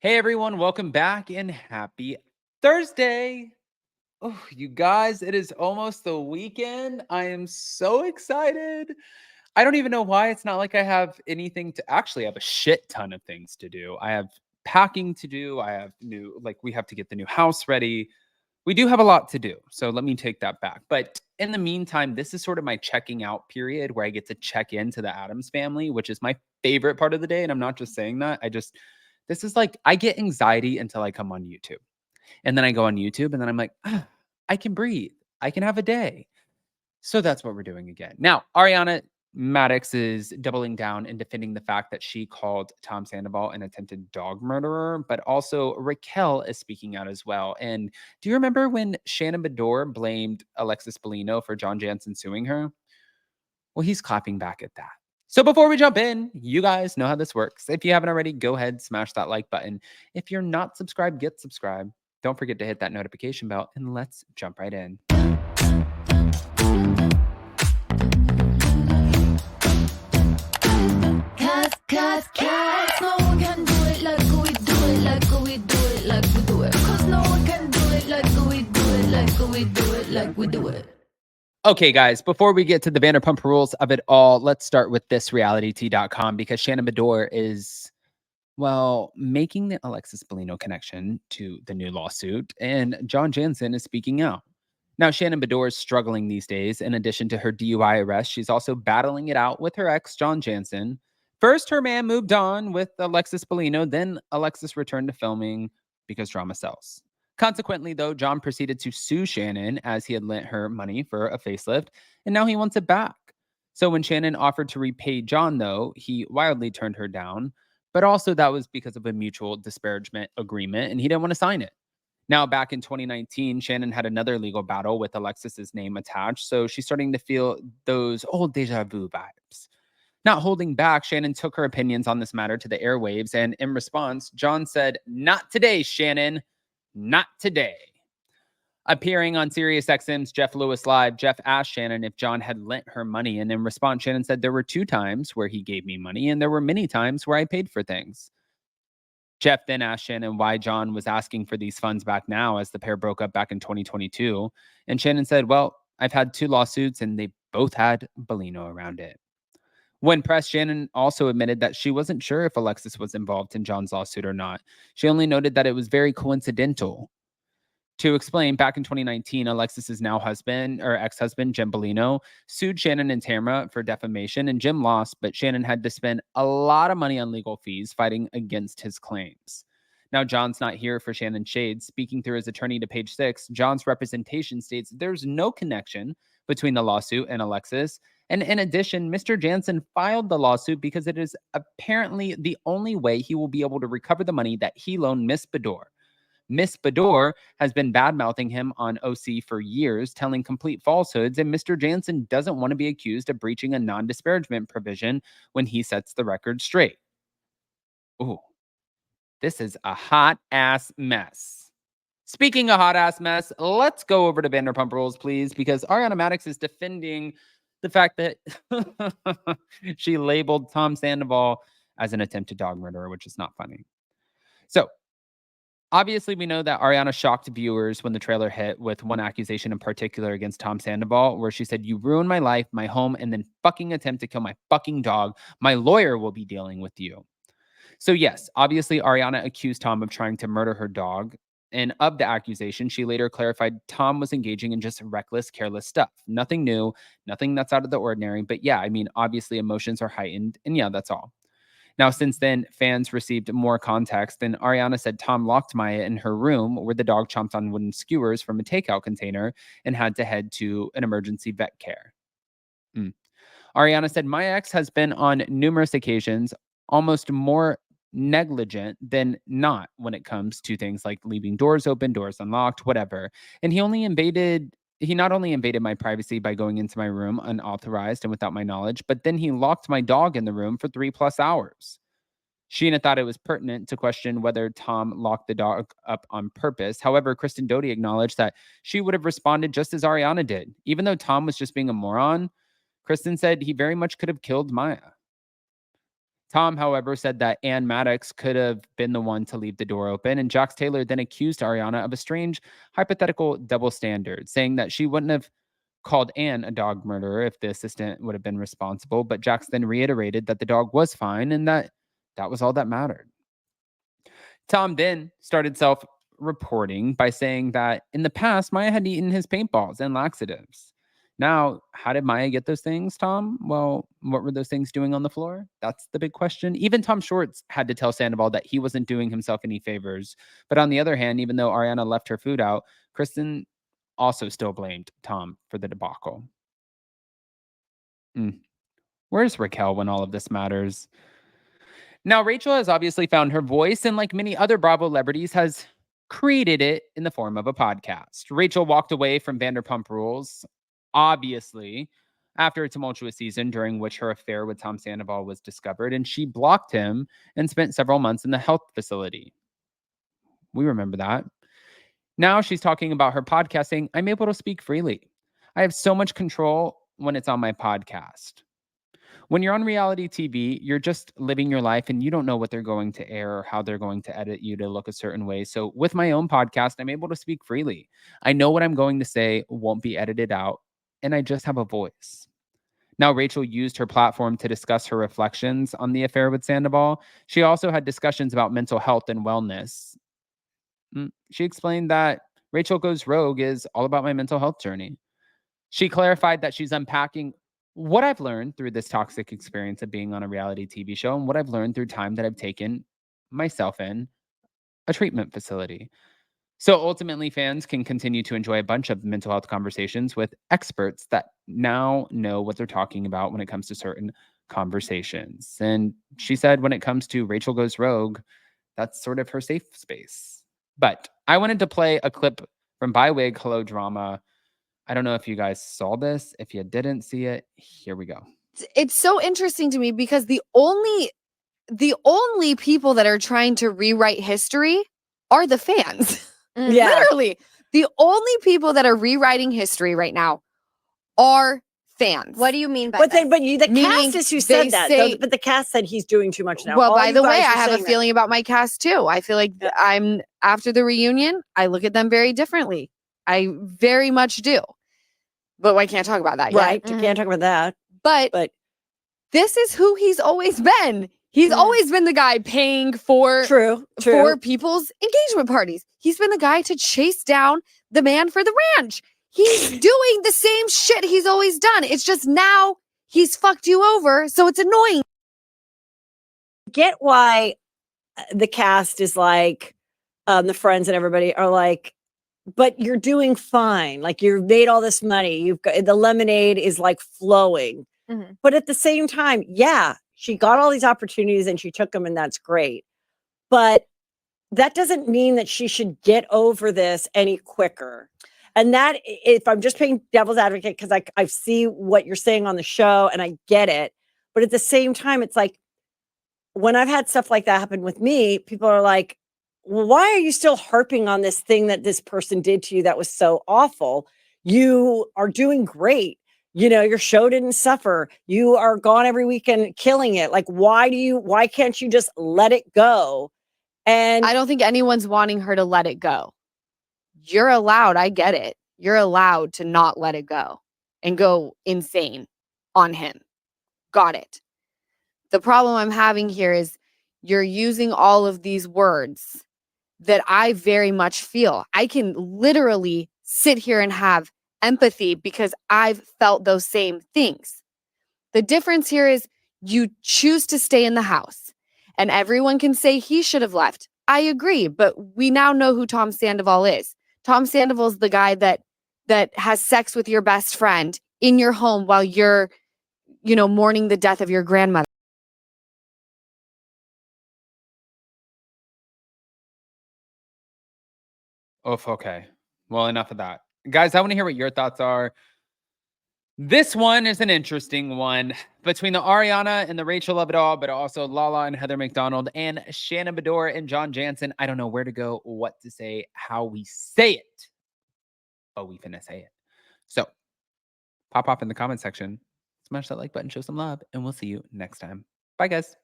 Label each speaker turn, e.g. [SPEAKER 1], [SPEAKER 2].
[SPEAKER 1] Hey everyone, welcome back and happy Thursday. Oh, you guys, it is almost the weekend. I am so excited. I don't even know why. It's not like I have anything to actually I have a shit ton of things to do. I have packing to do. I have we have to get the new house ready. We do have a lot to do. So let me take that back. But in the meantime, this is sort of my checking out period where I get to check into the Adams family, which is my favorite part of the day. And I'm not just saying that. This is like, I get anxiety until I come on YouTube. And then I go on YouTube and then I'm like, I can breathe. I can have a day. So that's what we're doing again. Now, Ariana Madix is doubling down and defending the fact that she called Tom Sandoval an attempted dog murderer, but also Raquel is speaking out as well. And do you remember when Shannon Bador blamed Alexis Bellino for John Jansen suing her? Well, he's clapping back at that. So before we jump in, you guys know how this works. If you haven't already, go ahead, smash that like button. If you're not subscribed, get subscribed. Don't forget to hit that notification bell, and let's jump right in. Cause no one can do it like we do it, like we do it, like we do it. Cause no one can do it like we do it, like we do it, like we do it. Okay, guys, before we get to the Vanderpump Rules of it all, let's start with this realityt.com because Shannon Bador is, well, making the Alexis Bellino connection to the new lawsuit, and John Jansen is speaking out. Now, Shannon Bador is struggling these days. In addition to her DUI arrest, she's also battling it out with her ex, John Jansen. First, her man moved on with Alexis Bellino. Then Alexis returned to filming because drama sells. Consequently, though, John proceeded to sue Shannon as he had lent her money for a facelift, and now he wants it back. So when Shannon offered to repay John, though, he wildly turned her down. But also that was because of a mutual disparagement agreement, and he didn't want to sign it. Now, back in 2019, Shannon had another legal battle with Alexis's name attached, so she's starting to feel those old deja vu vibes. Not holding back, Shannon took her opinions on this matter to the airwaves, and in response, John said, "Not today, Shannon. Not today." Appearing on SiriusXM's Jeff Lewis Live, Jeff asked Shannon if John had lent her money, and in response, Shannon said, "There were 2 times where he gave me money, and there were many times where I paid for things." Jeff then asked Shannon why John was asking for these funds back now as the pair broke up back in 2022. And Shannon said, "Well, I've had 2 lawsuits and they both had Bellino around it." When pressed, Shannon also admitted that she wasn't sure if Alexis was involved in John's lawsuit or not. She only noted that it was very coincidental. To explain, back in 2019, Alexis's now husband or ex-husband, Jim Bellino, sued Shannon and Tamara for defamation, and Jim lost, but Shannon had to spend a lot of money on legal fees fighting against his claims. Now, John's not here for Shannon's shade. Speaking through his attorney to Page Six, John's representation states there's no connection between the lawsuit and Alexis. And in addition, Mr. Jansen filed the lawsuit because it is apparently the only way he will be able to recover the money that he loaned Miss Bador. Miss Bador has been bad-mouthing him on OC for years, telling complete falsehoods, and Mr. Jansen doesn't want to be accused of breaching a non-disparagement provision when he sets the record straight. Ooh, this is a hot-ass mess. Speaking of hot-ass mess, let's go over to Vanderpump Rules, please, because Ariana Madix is defending the fact that she labeled Tom Sandoval as an attempted dog murderer, which is not funny. So, obviously, we know that Ariana shocked viewers when the trailer hit with one accusation in particular against Tom Sandoval, where she said, "You ruined my life, my home, and then fucking attempt to kill my fucking dog. My lawyer will be dealing with you." So yes, obviously, Ariana accused Tom of trying to murder her dog. And of the accusation, she later clarified Tom was engaging in just reckless, careless stuff. Nothing new, nothing that's out of the ordinary. But yeah, I mean, obviously emotions are heightened. And yeah, that's all. Now, since then, fans received more context, and Ariana said Tom locked Maya in her room where the dog chomped on wooden skewers from a takeout container and had to head to an emergency vet care. Ariana said, "My ex has been on numerous occasions almost more negligent than not when it comes to things like leaving doors open, doors unlocked, whatever. And he not only invaded my privacy by going into my room unauthorized and without my knowledge, but then he locked my dog in the room for 3+ hours." Sheena thought it was pertinent to question whether Tom locked the dog up on purpose. However, Kristen Doty acknowledged that she would have responded just as Ariana did. Even though Tom was just being a moron, Kristen said he very much could have killed Maya. Tom, however, said that Ann Madix could have been the one to leave the door open, and Jax Taylor then accused Ariana of a strange hypothetical double standard, saying that she wouldn't have called Ann a dog murderer if the assistant would have been responsible, but Jax then reiterated that the dog was fine and that was all that mattered. Tom then started self-reporting by saying that in the past, Maya had eaten his paintballs and laxatives. Now, how did Maya get those things, Tom? Well, what were those things doing on the floor? That's the big question. Even Tom Schwartz had to tell Sandoval that he wasn't doing himself any favors. But on the other hand, even though Ariana left her food out, Kristen also still blamed Tom for the debacle. Where's Raquel when all of this matters? Now, Rachel has obviously found her voice, and like many other Bravo celebrities, has created it in the form of a podcast. Rachel walked away from Vanderpump Rules, obviously, after a tumultuous season during which her affair with Tom Sandoval was discovered, and she blocked him and spent several months in the health facility. We remember that. Now she's talking about her podcast, saying, I'm able to speak freely. I have so much control when it's on my podcast. When you're on reality TV, you're just living your life and you don't know what they're going to air or how they're going to edit you to look a certain way. So with my own podcast, I'm able to speak freely. I know what I'm going to say won't be edited out, and I just have a voice. Now, Rachel used her platform to discuss her reflections on the affair with Sandoval. She also had discussions about mental health and wellness. She explained that Rachel Goes Rogue is all about my mental health journey. She clarified that she's unpacking what I've learned through this toxic experience of being on a reality TV show and what I've learned through time that I've taken myself in a treatment facility. So ultimately, fans can continue to enjoy a bunch of mental health conversations with experts that now know what they're talking about when it comes to certain conversations. And she said when it comes to Rachel Goes Rogue, that's sort of her safe space. But I wanted to play a clip from Bywig Hello Drama. I don't know if you guys saw this. If you didn't see it, here we go.
[SPEAKER 2] It's so interesting to me because the only people that are trying to rewrite history are the fans. Yeah. Literally, the only people that are rewriting history right now are fans.
[SPEAKER 3] What do you mean by
[SPEAKER 4] that?
[SPEAKER 3] The
[SPEAKER 4] cast is who said that. But the cast said he's doing too much now.
[SPEAKER 2] Well, by the way, I have a feeling about my cast too. I feel like I'm after the reunion, I look at them very differently. I very much do. But I can't talk about that yet.
[SPEAKER 4] Right. You can't talk about that.
[SPEAKER 2] But this is who he's always been. He's always been the guy paying for people's engagement parties. He's been the guy to chase down the man for the ranch. He's doing the same shit he's always done. It's just now he's fucked you over, so it's annoying.
[SPEAKER 4] Get why the cast is like, the friends and everybody are like, but you're doing fine. Like you've made all this money. You've got the lemonade is like flowing. Mm-hmm. But at the same time, yeah, she got all these opportunities and she took them and that's great. But that doesn't mean that she should get over this any quicker. And that if I'm just playing devil's advocate, because I see what you're saying on the show and I get it. But at the same time, it's like when I've had stuff like that happen with me, people are like, well, why are you still harping on this thing that this person did to you that was so awful? You are doing great. You know, your show didn't suffer. You are gone every weekend killing it. Like, why can't you just let it go? And
[SPEAKER 2] I don't think anyone's wanting her to let it go. You're allowed. I get it. You're allowed to not let it go and go insane on him. Got it. The problem I'm having here is you're using all of these words that I very much feel. I can literally sit here and have empathy because I've felt those same things. The difference here is you choose to stay in the house and everyone can say he should have left. I agree, but we now know who Tom Sandoval is. Tom Sandoval is the guy that has sex with your best friend in your home while you're, mourning the death of your grandmother.
[SPEAKER 1] Oof, okay. Well, enough of that. Guys, I want to hear what your thoughts are. This one is an interesting one between the Ariana and the Rachel of it all, but also Lala and Heather McDonald and Shannon Bador and John Jansen. I don't know where to go, what to say, how we say it, but we finna say it. So pop in the comment section, smash that like button, show some love, and we'll see you next time. Bye, guys.